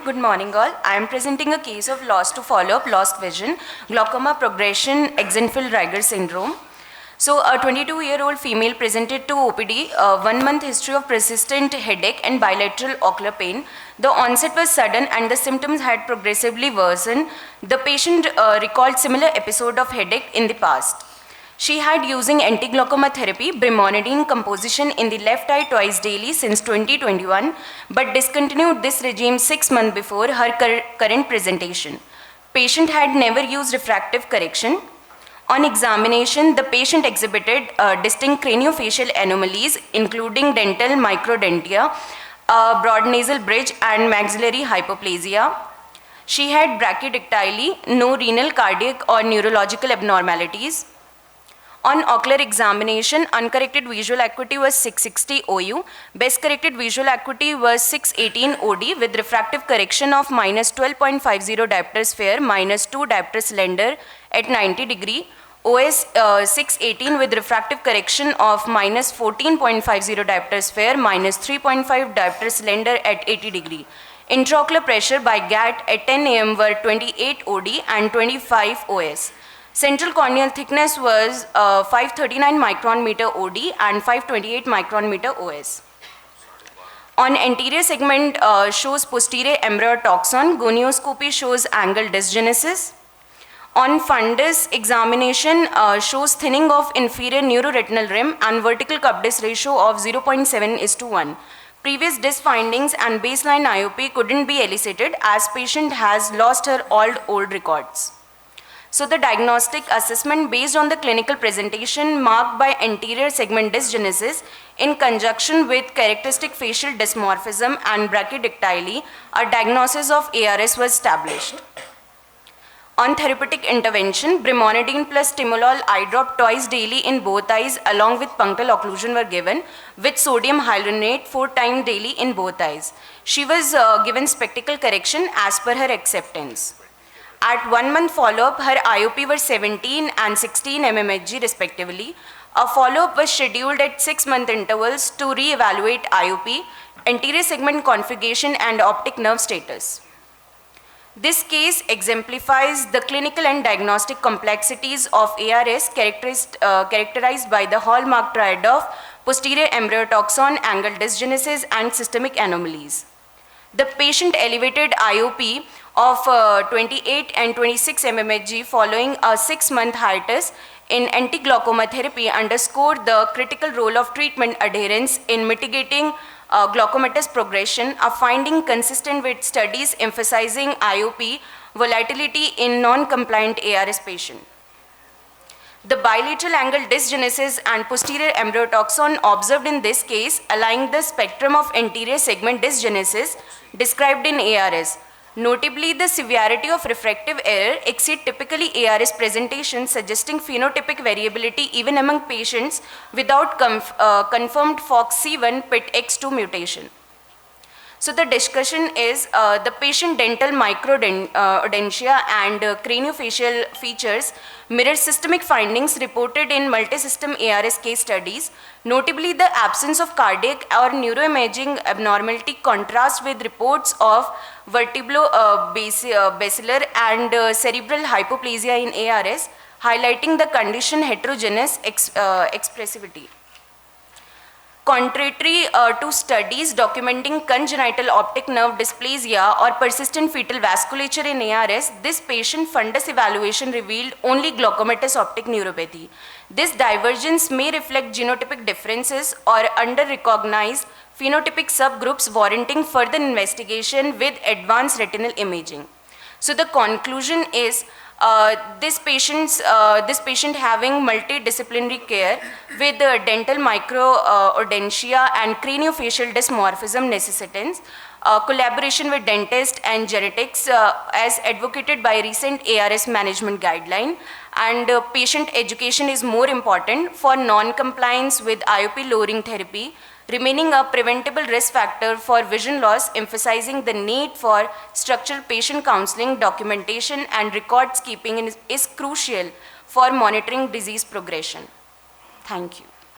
Good morning all. I am presenting a case of loss to follow-up, lost vision, glaucoma progression, Axenfeld-Rieger syndrome. So a 22-year-old female presented to OPD, 1 month history of persistent headache and bilateral ocular pain. The onset was sudden and the symptoms had progressively worsened. The patient recalled similar episode of headache in the past. She had using anti-glaucoma therapy, brimonidine composition in the left eye twice daily since 2021, but discontinued this regime 6 months before her current presentation. Patient had never used refractive correction. On examination, the patient exhibited distinct craniofacial anomalies, including dental microdentia, broad nasal bridge, and maxillary hypoplasia. She had brachydactyly, no renal, cardiac, or neurological abnormalities. On ocular examination, uncorrected visual acuity was 660 OU, best corrected visual acuity was 618 OD with refractive correction of minus 12.50 diopter sphere, minus 2 diopter slender at 90 degree, OS 618 with refractive correction of minus 14.50 diopter sphere, minus 3.5 diopter slender at 80 degree. Intraocular pressure by GAT at 10 AM were 28 OD and 25 OS. Central corneal thickness was 539 micron meter OD and 528 micron meter OS. On anterior segment shows posterior embryatoxon, gonioscopy shows angle dysgenesis. On fundus examination shows thinning of inferior neuroretinal rim and vertical cup disc ratio of 0.7:1. Previous disc findings and baseline IOP couldn't be elicited as patient has lost her old records. So the diagnostic assessment based on the clinical presentation marked by anterior segment dysgenesis in conjunction with characteristic facial dysmorphism and brachydactyly, a diagnosis of ARS was established. On therapeutic intervention, brimonidine plus timolol eye drop twice daily in both eyes along with punctal occlusion were given with sodium hyaluronate 4 times daily in both eyes. She was given spectacle correction as per her acceptance. At 1 month follow-up, her IOP were 17 and 16 mmHg respectively. A follow-up was scheduled at 6 month intervals to re-evaluate IOP, anterior segment configuration and optic nerve status. This case exemplifies the clinical and diagnostic complexities of ARS characterized by the hallmark triad of posterior embryatoxon, angle dysgenesis and systemic anomalies. The patient elevated IOP of 28 and 26 mmHg following a 6-month hiatus in anti-glaucoma therapy underscored the critical role of treatment adherence in mitigating glaucomatous progression, a finding consistent with studies emphasizing IOP volatility in non-compliant ARS patient. The bilateral angle dysgenesis and posterior embryatoxon observed in this case align the spectrum of anterior segment dysgenesis described in ARS. Notably, the severity of refractive error exceeds typically ARS presentation, suggesting phenotypic variability even among patients without confirmed FOXC1 PIT-X2 mutation. So the discussion is the patient dental microdentia and craniofacial features mirror systemic findings reported in multi-system ARS case studies. Notably, the absence of cardiac or neuroimaging abnormality contrasts with reports of vertebro-basilar and cerebral hypoplasia in ARS, highlighting the condition heterogeneous expressivity. Contrary to studies documenting congenital optic nerve dysplasia or persistent fetal vasculature in ARS, this patient fundus evaluation revealed only glaucomatous optic neuropathy. This divergence may reflect genotypic differences or under-recognized phenotypic subgroups warranting further investigation with advanced retinal imaging. So the conclusion is this patient having multidisciplinary care with dental microdentia and craniofacial dysmorphism necessitates collaboration with dentist and genetics as advocated by recent ARS management guideline, and patient education is more important for non-compliance with IOP lowering therapy, remaining a preventable risk factor for vision loss, emphasizing the need for structural patient counseling, documentation, and records keeping is crucial for monitoring disease progression. Thank you.